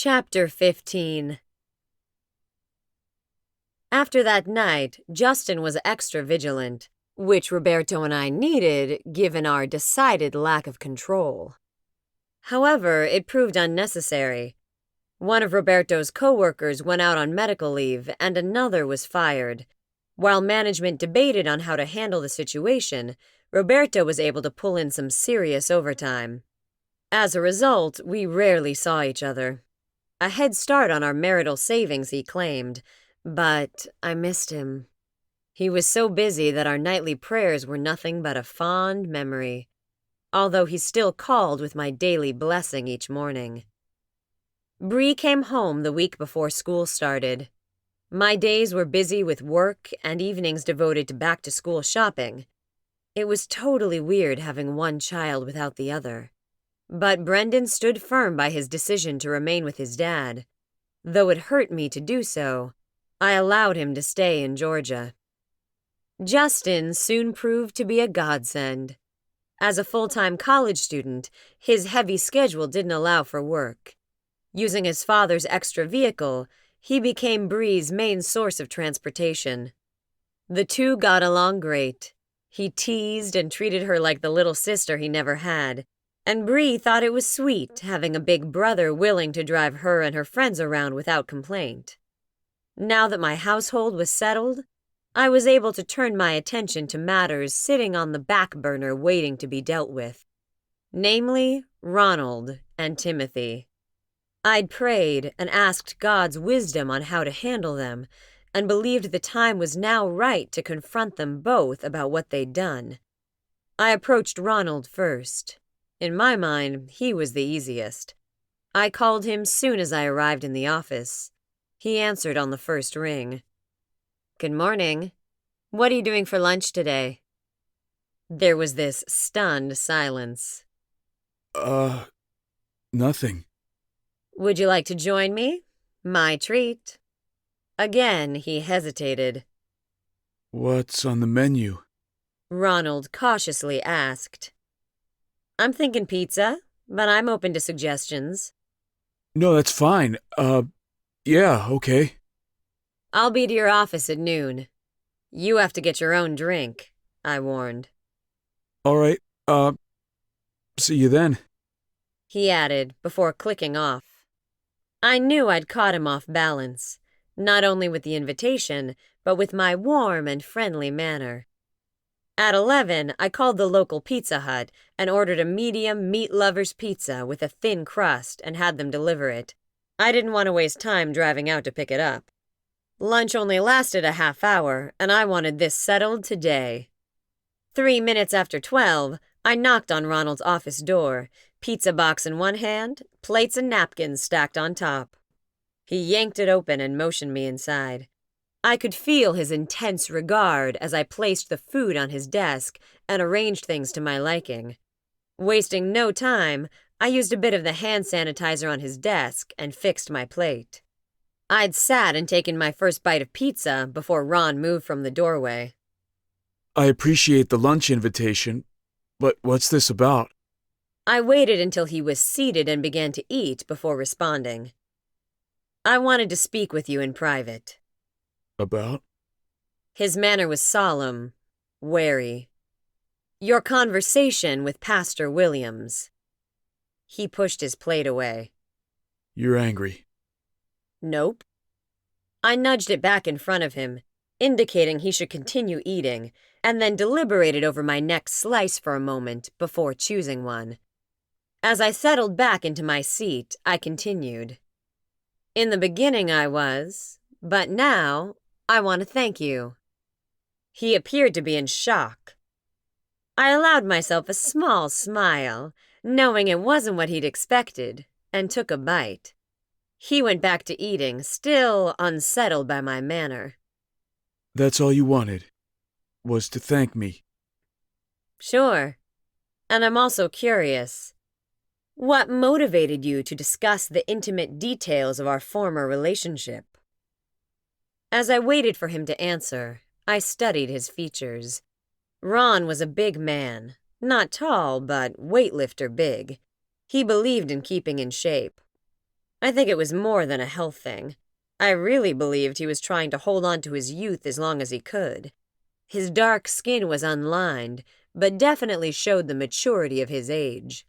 Chapter 15. After that night, Justin was extra vigilant, which Roberto and I needed given our decided lack of control. However, it proved unnecessary. One of Roberto's co-workers went out on medical leave and another was fired. While management debated on how to handle the situation, Roberto was able to pull in some serious overtime. As a result, we rarely saw each other. A head start on our marital savings, he claimed, but I missed him. He was so busy that our nightly prayers were nothing but a fond memory, although he still called with my daily blessing each morning. Bree came home the week before school started. My days were busy with work and evenings devoted to back-to-school shopping. It was totally weird having one child without the other. But Brendan stood firm by his decision to remain with his dad. Though it hurt me to do so, I allowed him to stay in Georgia. Justin soon proved to be a godsend. As a full-time college student, his heavy schedule didn't allow for work. Using his father's extra vehicle, he became Bree's main source of transportation. The two got along great. He teased and treated her like the little sister he never had, and Bree thought it was sweet having a big brother willing to drive her and her friends around without complaint. Now that my household was settled, I was able to turn my attention to matters sitting on the back burner waiting to be dealt with, namely Ronald and Timothy. I'd prayed and asked God's wisdom on how to handle them, and believed the time was now right to confront them both about what they'd done. I approached Ronald first. In my mind, he was the easiest. I called him soon as I arrived in the office. He answered on the first ring. "Good morning. What are you doing for lunch today?" There was this stunned silence. Nothing. "Would you like to join me? My treat." Again, he hesitated. What's on the menu? Ronald cautiously asked. "I'm thinking pizza, but I'm open to suggestions." No, that's fine. Yeah, okay. "I'll be to your office at noon. You have to get your own drink," I warned. All right, see you then. He added before clicking off. I knew I'd caught him off balance, not only with the invitation, but with my warm and friendly manner. At 11, I called the local Pizza Hut and ordered a medium meat lover's pizza with a thin crust and had them deliver it. I didn't want to waste time driving out to pick it up. Lunch only lasted a half hour, and I wanted this settled today. 3 minutes after 12, I knocked on Ronald's office door, pizza box in one hand, plates and napkins stacked on top. He yanked it open and motioned me inside. I could feel his intense regard as I placed the food on his desk and arranged things to my liking. Wasting no time, I used a bit of the hand sanitizer on his desk and fixed my plate. I'd sat and taken my first bite of pizza before Ron moved from the doorway. I appreciate the lunch invitation, but what's this about? I waited until he was seated and began to eat before responding. "I wanted to speak with you in private." About? His manner was solemn, wary. "Your conversation with Pastor Williams." He pushed his plate away. You're angry. Nope. I nudged it back in front of him, indicating he should continue eating, and then deliberated over my next slice for a moment before choosing one. As I settled back into my seat, I continued. "In the beginning I was, but now I want to thank you." He appeared to be in shock. I allowed myself a small smile, knowing it wasn't what he'd expected, and took a bite. He went back to eating, still unsettled by my manner. That's all you wanted, was to thank me. Sure. And I'm also curious. What motivated you to discuss the intimate details of our former relationship? As I waited for him to answer, I studied his features. Ron was a big man, not tall, but weightlifter big. He believed in keeping in shape. I think it was more than a health thing. I really believed he was trying to hold on to his youth as long as he could. His dark skin was unlined, but definitely showed the maturity of his age.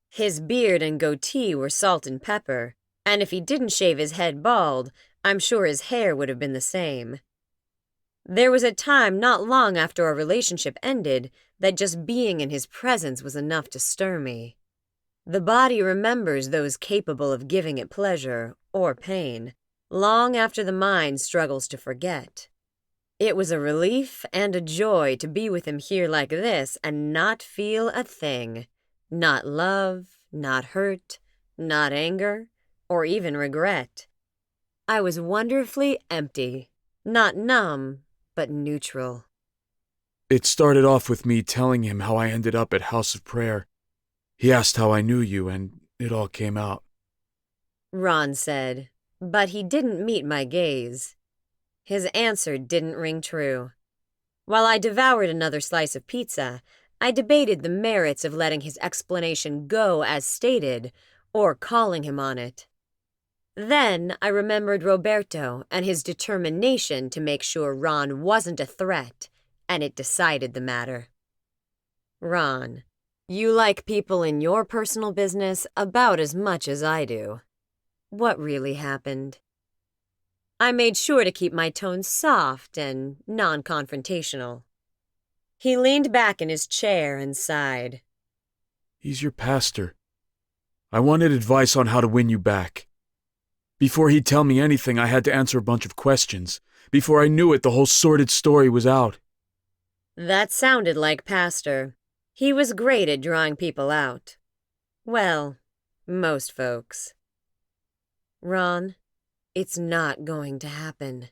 His beard and goatee were salt and pepper, and if he didn't shave his head bald, I'm sure his hair would have been the same. There was a time not long after our relationship ended that just being in his presence was enough to stir me. The body remembers those capable of giving it pleasure, or pain, long after the mind struggles to forget. It was a relief and a joy to be with him here like this and not feel a thing. Not love, not hurt, not anger, or even regret. I was wonderfully empty, not numb, but neutral. It started off with me telling him how I ended up at House of Prayer. He asked how I knew you, and it all came out. Ron said, but he didn't meet my gaze. His answer didn't ring true. While I devoured another slice of pizza, I debated the merits of letting his explanation go as stated, or calling him on it. Then I remembered Roberto and his determination to make sure Ron wasn't a threat, and it decided the matter. Ron, you like people in your personal business about as much as I do. What really happened? I made sure to keep my tone soft and non-confrontational. He leaned back in his chair and sighed. He's your pastor. I wanted advice on how to win you back. Before he'd tell me anything, I had to answer a bunch of questions. Before I knew it, the whole sordid story was out. That sounded like Pastor. He was great at drawing people out. Well, most folks. Ron, it's not going to happen.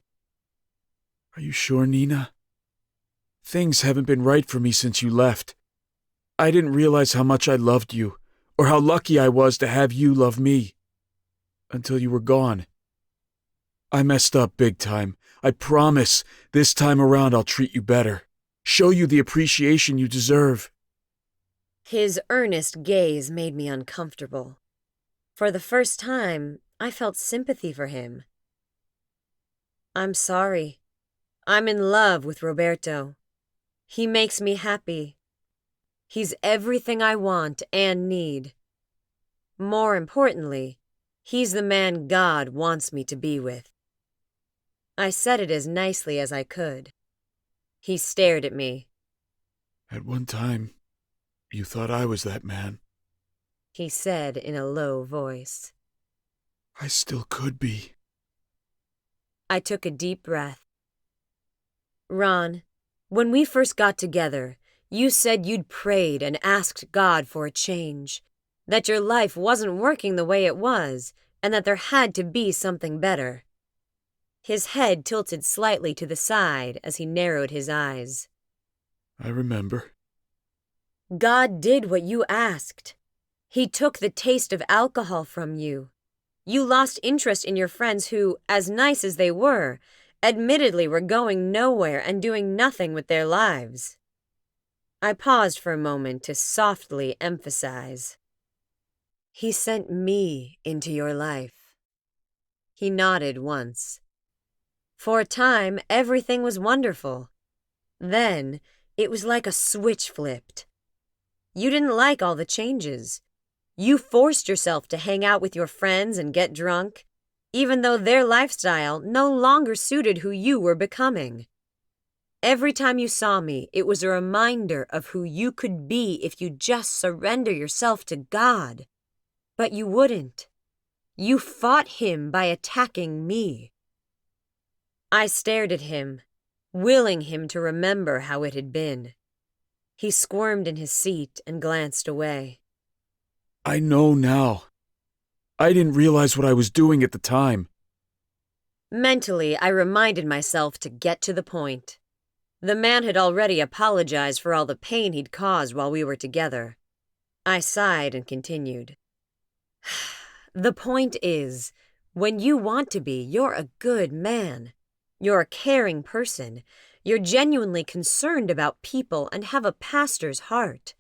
Are you sure, Nina? Things haven't been right for me since you left. I didn't realize how much I loved you, or how lucky I was to have you love me. Until you were gone. I messed up big time. I promise, this time around I'll treat you better. Show you the appreciation you deserve. His earnest gaze made me uncomfortable. For the first time, I felt sympathy for him. I'm sorry. I'm in love with Roberto. He makes me happy. He's everything I want and need. More importantly, he's the man God wants me to be with. I said it as nicely as I could. He stared at me. At one time, you thought I was that man. He said in a low voice. I still could be. I took a deep breath. Ron, when we first got together, you said you'd prayed and asked God for a change, that your life wasn't working the way it was, and that there had to be something better. His head tilted slightly to the side as he narrowed his eyes. I remember. God did what you asked. He took the taste of alcohol from you. You lost interest in your friends who, as nice as they were, admittedly were going nowhere and doing nothing with their lives. I paused for a moment to softly emphasize. He sent me into your life. He nodded once. For a time, everything was wonderful. Then, it was like a switch flipped. You didn't like all the changes. You forced yourself to hang out with your friends and get drunk, even though their lifestyle no longer suited who you were becoming. Every time you saw me, it was a reminder of who you could be if you just surrender yourself to God. But you wouldn't. You fought him by attacking me. I stared at him, willing him to remember how it had been. He squirmed in his seat and glanced away. I know now. I didn't realize what I was doing at the time. Mentally, I reminded myself to get to the point. The man had already apologized for all the pain he'd caused while we were together. I sighed and continued. The point is, when you want to be, you're a good man. You're a caring person. You're genuinely concerned about people and have a pastor's heart.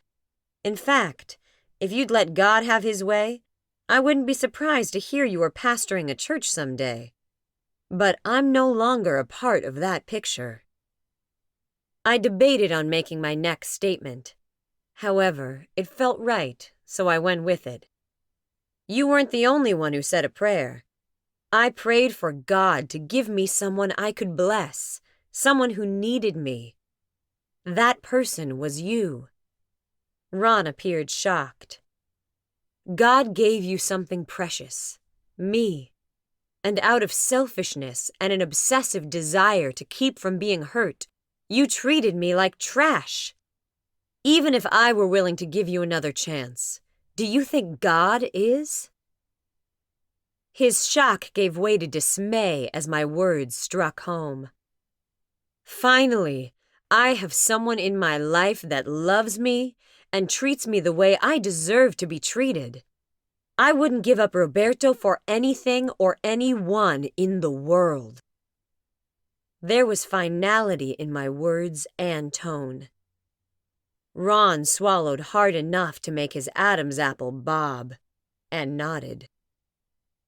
In fact, if you'd let God have his way, I wouldn't be surprised to hear you were pastoring a church someday. But I'm no longer a part of that picture. I debated on making my next statement. However, it felt right, so I went with it. You weren't the only one who said a prayer. I prayed for God to give me someone I could bless, someone who needed me. That person was you. Ron appeared shocked. God gave you something precious, me. And out of selfishness and an obsessive desire to keep from being hurt, you treated me like trash. Even if I were willing to give you another chance, do you think God is? His shock gave way to dismay as my words struck home. Finally, I have someone in my life that loves me and treats me the way I deserve to be treated. I wouldn't give up Roberto for anything or anyone in the world. There was finality in my words and tone. Ron swallowed hard enough to make his Adam's apple bob, and nodded.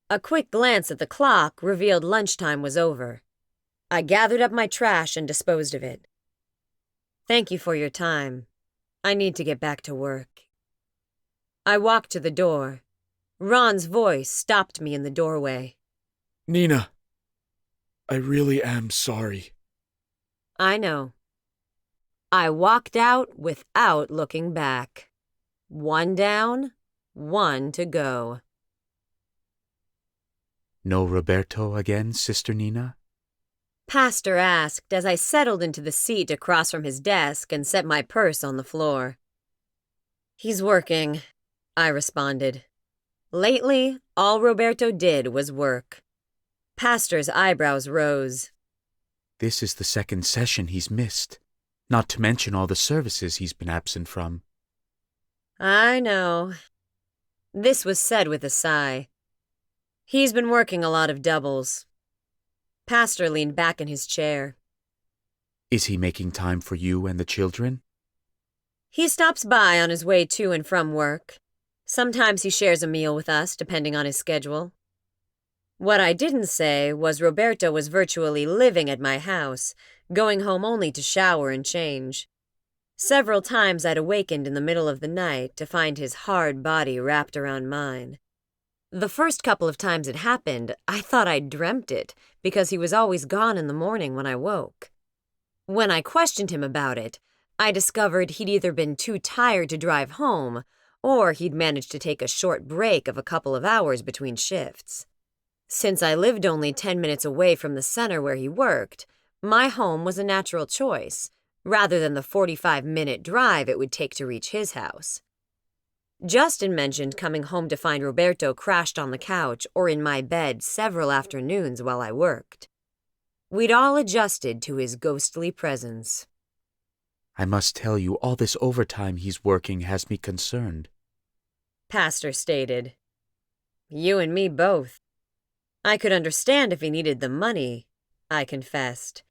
A quick glance at the clock revealed lunchtime was over. I gathered up my trash and disposed of it. Thank you for your time. I need to get back to work. I walked to the door. Ron's voice stopped me in the doorway. Nina, I really am sorry. I know. I walked out without looking back. 1 down, 1 to go. No Roberto again, Sister Nina? Pastor asked as I settled into the seat across from his desk and set my purse on the floor. He's working, I responded. Lately, all Roberto did was work. Pastor's eyebrows rose. This is the 2nd session he's missed, not to mention all the services he's been absent from. I know. This was said with a sigh. He's been working a lot of doubles. Pastor leaned back in his chair. Is he making time for you and the children? He stops by on his way to and from work. Sometimes he shares a meal with us, depending on his schedule. What I didn't say was Roberto was virtually living at my house, going home only to shower and change. Several times I'd awakened in the middle of the night to find his hard body wrapped around mine. The first couple of times it happened, I thought I'd dreamt it, because he was always gone in the morning when I woke. When I questioned him about it, I discovered he'd either been too tired to drive home, or he'd managed to take a short break of a couple of hours between shifts. Since I lived only 10 minutes away from the center where he worked, my home was a natural choice, rather than the 45-minute drive it would take to reach his house. Justin mentioned coming home to find Roberto crashed on the couch or in my bed several afternoons while I worked. We'd all adjusted to his ghostly presence. I must tell you, all this overtime he's working has me concerned. Pastor stated. You and me both. I could understand if he needed the money, I confessed.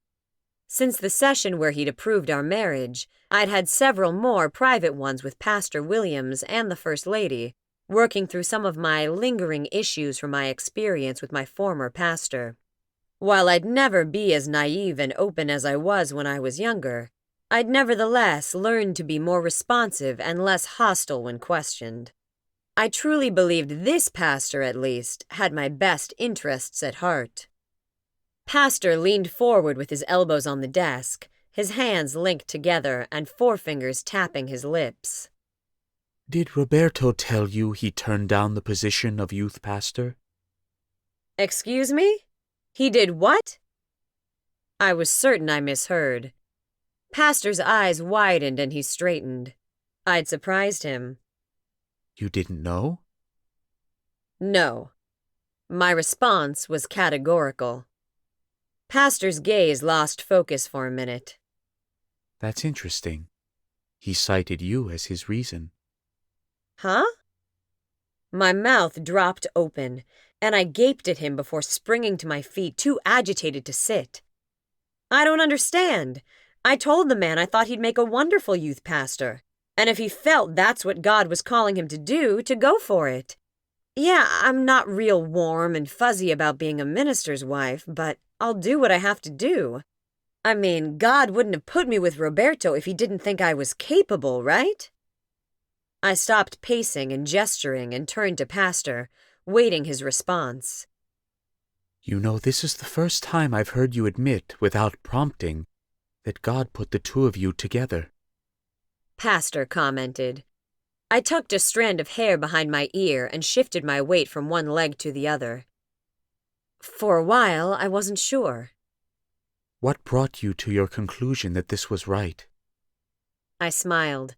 Since the session where he'd approved our marriage, I'd had several more private ones with Pastor Williams and the First Lady, working through some of my lingering issues from my experience with my former pastor. While I'd never be as naive and open as I was when I was younger, I'd nevertheless learned to be more responsive and less hostile when questioned. I truly believed this pastor, at least, had my best interests at heart. Pastor leaned forward with his elbows on the desk, his hands linked together and forefingers tapping his lips. Did Roberto tell you he turned down the position of youth pastor? Excuse me? He did what? I was certain I misheard. Pastor's eyes widened and he straightened. I'd surprised him. You didn't know? No. My response was categorical. Pastor's gaze lost focus for a minute. That's interesting. He cited you as his reason. Huh? My mouth dropped open, and I gaped at him before springing to my feet, too agitated to sit. I don't understand. I told the man I thought he'd make a wonderful youth pastor, and if he felt that's what God was calling him to do, to go for it. Yeah, I'm not real warm and fuzzy about being a minister's wife, but I'll do what I have to do. I mean, God wouldn't have put me with Roberto if he didn't think I was capable, right? I stopped pacing and gesturing and turned to Pastor, waiting his response. You know, this is the first time I've heard you admit, without prompting, that God put the two of you together. Pastor commented. I tucked a strand of hair behind my ear and shifted my weight from one leg to the other. For a while, I wasn't sure. What brought you to your conclusion that this was right? I smiled.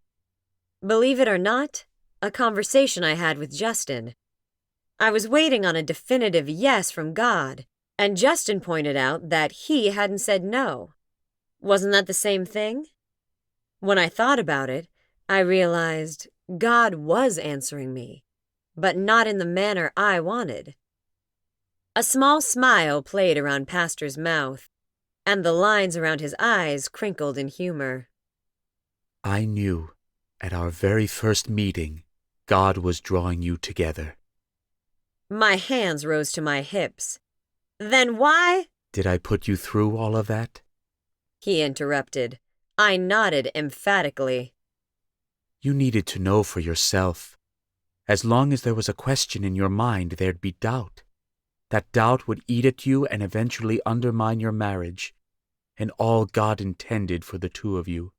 Believe it or not, a conversation I had with Justin. I was waiting on a definitive yes from God, and Justin pointed out that he hadn't said no. Wasn't that the same thing? When I thought about it, I realized God was answering me, but not in the manner I wanted. A small smile played around Pastor's mouth, and the lines around his eyes crinkled in humor. I knew, at our very first meeting, God was drawing you together. My hands rose to my hips. Then why? Did I put you through all of that? He interrupted. I nodded emphatically. You needed to know for yourself. As long as there was a question in your mind, there'd be doubt. That doubt would eat at you and eventually undermine your marriage, and all God intended for the two of you.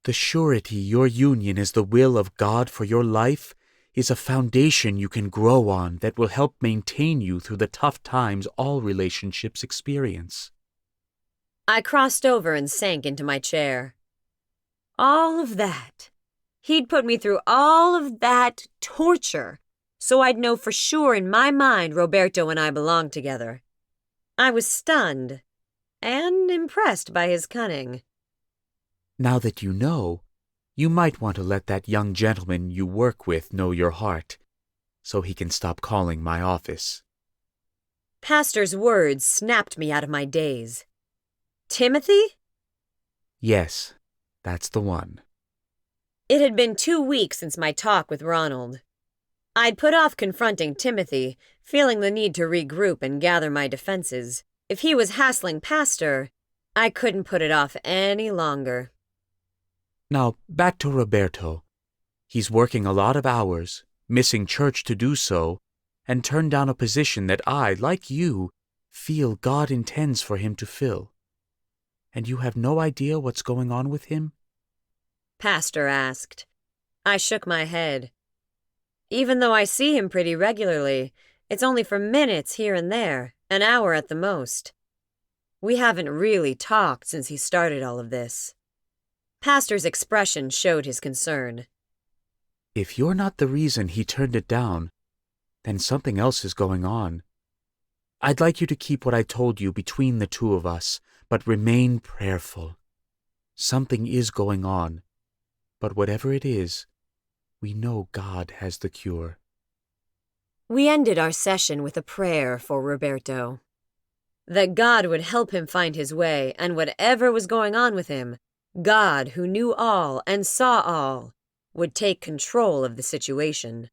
The surety your union is the will of God for your life is a foundation you can grow on that will help maintain you through the tough times all relationships experience. I crossed over and sank into my chair. All of that. He'd put me through all of that torture, so I'd know for sure in my mind Roberto and I belonged together. I was stunned and impressed by his cunning. Now that you know, you might want to let that young gentleman you work with know your heart, so he can stop calling my office. Pastor's words snapped me out of my daze. Timothy? Yes, that's the one. It had been 2 weeks since my talk with Ronald. I'd put off confronting Timothy, feeling the need to regroup and gather my defenses. If he was hassling Pastor, I couldn't put it off any longer. Now, back to Roberto. He's working a lot of hours, missing church to do so, and turned down a position that I, like you, feel God intends for him to fill. And you have no idea what's going on with him? Pastor asked. I shook my head. Even though I see him pretty regularly, it's only for minutes here and there, an hour at the most. We haven't really talked since he started all of this. Pastor's expression showed his concern. If you're not the reason he turned it down, then something else is going on. I'd like you to keep what I told you between the two of us, but remain prayerful. Something is going on, but whatever it is, we know God has the cure. We ended our session with a prayer for Roberto. That God would help him find his way, and whatever was going on with him, God, who knew all and saw all, would take control of the situation.